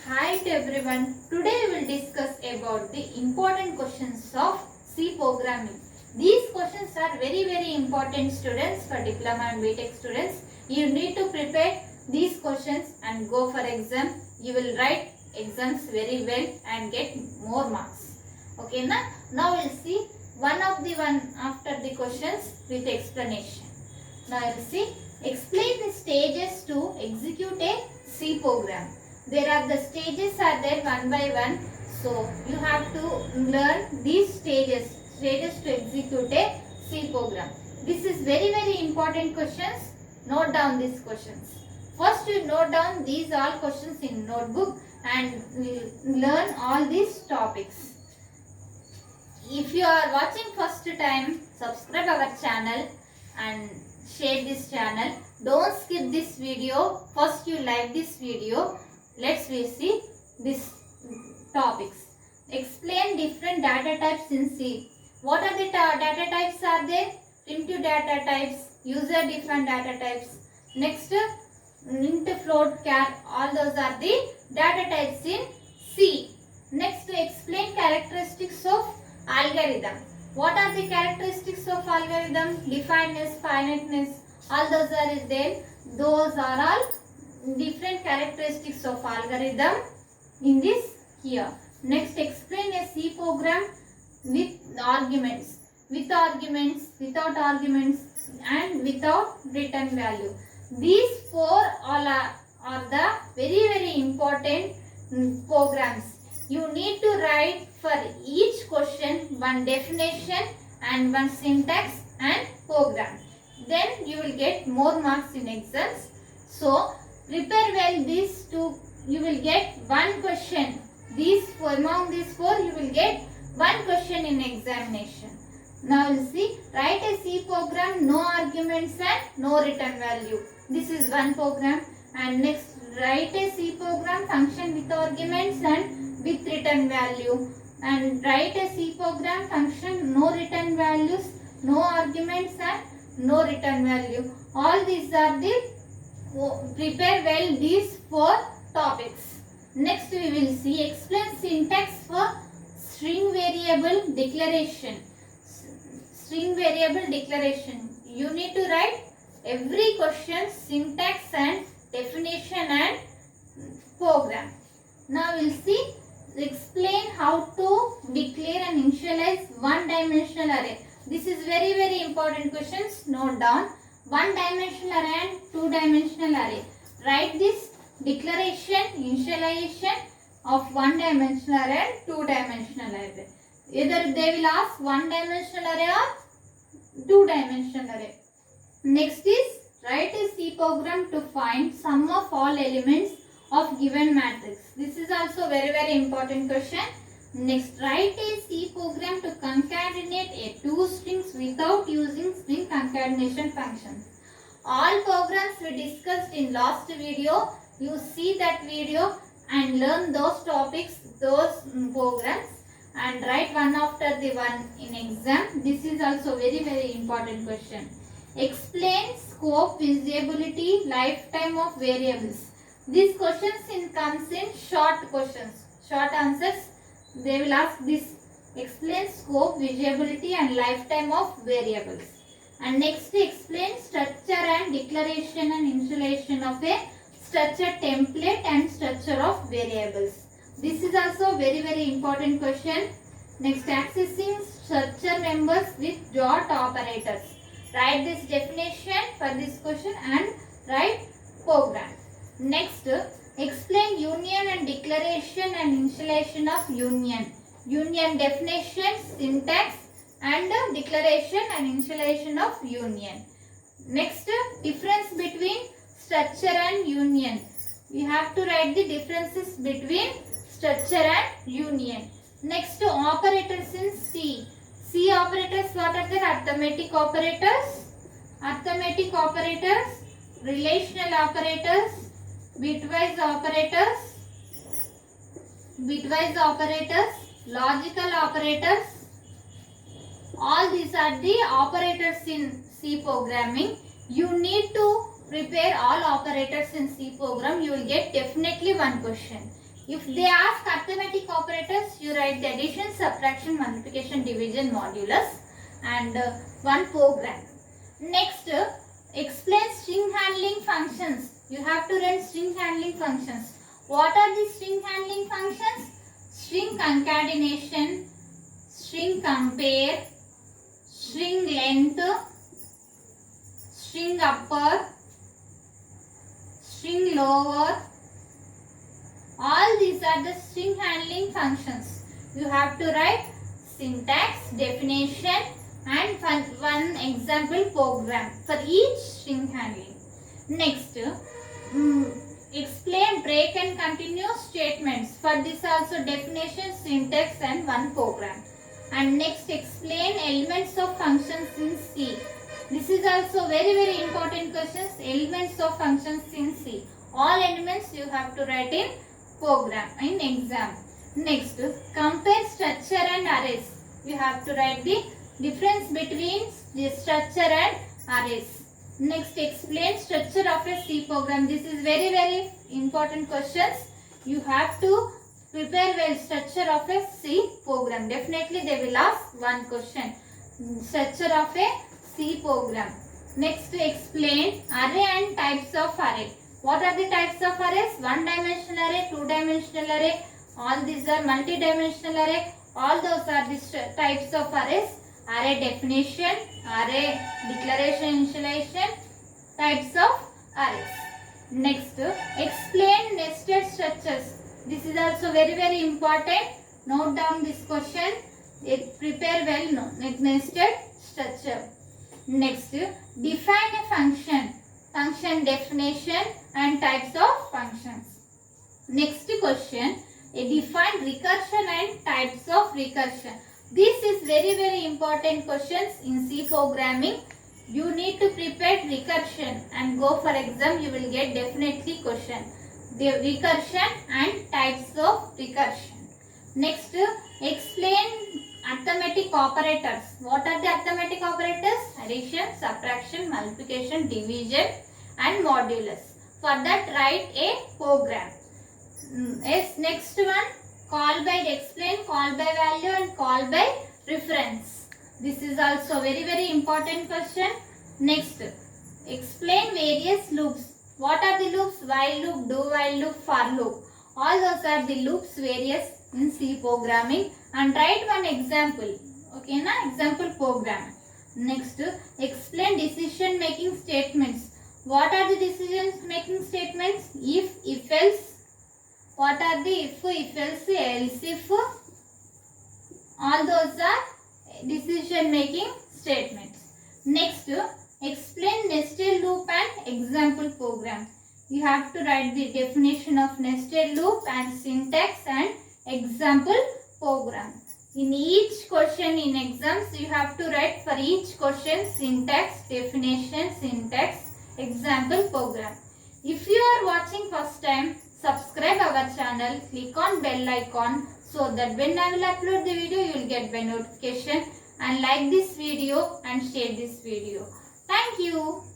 Hi to everyone. Today we will discuss about the important questions of C programming. These questions are very important students for diploma and b.tech students. You need to prepare these questions and go for exam. You will write exams very well and get more marks. Okay, now we'll see one after the questions with explanation. Now we'll see explain the stages to execute a C program. There are the stages are there one by one. So you have to learn these stages to execute a C program. This is very important questions. Note down these questions. First you note down these all questions in notebook and learn all these topics. If you are watching first time, subscribe our channel and share this channel. Don't skip this video. First you like this video. Let's see these topics. Explain different data types in C. What are the data types are there? Primitive data types, user defined data types. Next, int, float, char, all those are the data types in C. Next, explain characteristics of algorithm. What are the characteristics of algorithm? Definedness, finiteness, all those are there. Those are all different characteristics of algorithm in this here. Next, explain a C program with arguments, with arguments, without arguments, and without return value. These four all are the very important programs. You need to write for each question one definition and one syntax and program. Then you will get more marks in exams. So prepare well these two. You will get one question. Among these four you will get one question in examination. Now you will see, write a C program, no arguments and no return value. This is one program. And next, write a C program, function with arguments and with return value. And write a C program, function, no return values, no arguments and no return value. All these are the, prepare well these four topics. Next we will see, explain syntax for string variable declaration. String variable declaration. You need to write every question, syntax and definition and program. Now we will see, explain how to declare and initialize one-dimensional array. This is very important questions. Note down. One-dimensional array and two-dimensional array. Write this declaration, initialization of one-dimensional array and two-dimensional array. Either they will ask one-dimensional array or two-dimensional array. Next is, write a C program to find sum of all elements of given matrix. This is also very important question. Next, write a C program to concatenate a two strings without using string concatenation functions. All programs we discussed in last video, you see that video and learn those topics, those programs, and write one after the one in exam. This is also very important question. Explain scope, visibility, lifetime of variables. These questions comes in short questions, short answers. They will ask this. Explain scope, visibility and lifetime of variables. And next, explain structure and declaration and installation of a structure template and structure of variables. This is also very important question. Next, accessing structure members with dot operators. Write this definition for this question and write program. Next, explain union and declaration and installation of union. Union definition, syntax and declaration and installation of union. Next, difference between structure and union. We have to write the differences between structure and union. Next, operators in C. C operators, what are the arithmetic operators? Arithmetic operators, relational operators, bitwise operators, logical operators. All these are the operators in C programming. You need to prepare all operators in C program. You will get definitely one question. If they ask arithmetic operators, you write the addition, subtraction, multiplication, division, modulus, and one program. Next, explain string handling functions. You have to run string handling functions. What are the string handling functions? String concatenation, string compare, string length, string upper, string lower. All these are the string handling functions. You have to write syntax, definition, and one example program for each string handling. Next, explain break and continue statements. For this also definition, syntax, and one program. And next, explain elements of functions in C. This is also very important questions. Elements of functions in C. All elements you have to write in program in exam. Next, compare structure and arrays. You have to write the difference between the structure and arrays. Next, explain structure of a C program. This is very important questions. You have to prepare well structure of a C program. Definitely they will ask one question. Structure of a C program. Next, explain array and types of array. What are the types of arrays? One dimensional array, two dimensional array. All these are multi-dimensional array. All those are the types of arrays. Array definition, array declaration, initialization, types of arrays. Next, explain nested structures. This is also very important. Note down this question. Prepare well nested structure. Next, define a function. Function definition and types of functions. Next question, define recursion and types of recursion. This is very important questions in C programming. You need to prepare recursion and go for exam. You will get definitely question. The recursion and types of recursion. Next, explain arithmetic operators. What are the arithmetic operators? Addition, subtraction, multiplication, division, and modulus. For that, write a program. Yes, next one, call by, explain call by value and call by reference. This is also very important question. Next, explain various loops. What are the loops? While loop, do while loop, for loop. All those are the loops various in C programming, and write one example. Okay, na? Example program. Next, explain decision making statements. What are the decision making statements? If else. What are the if else, else if? All those are decision making statements. Next, explain nested loop and example program. You have to write the definition of nested loop and syntax and example program. In each question in exams, you have to write for each question syntax, definition, syntax, example program. If you are watching first time, subscribe our channel, click on bell icon so that when I will upload the video, you will get by notification, and like this video and share this video. Thank you.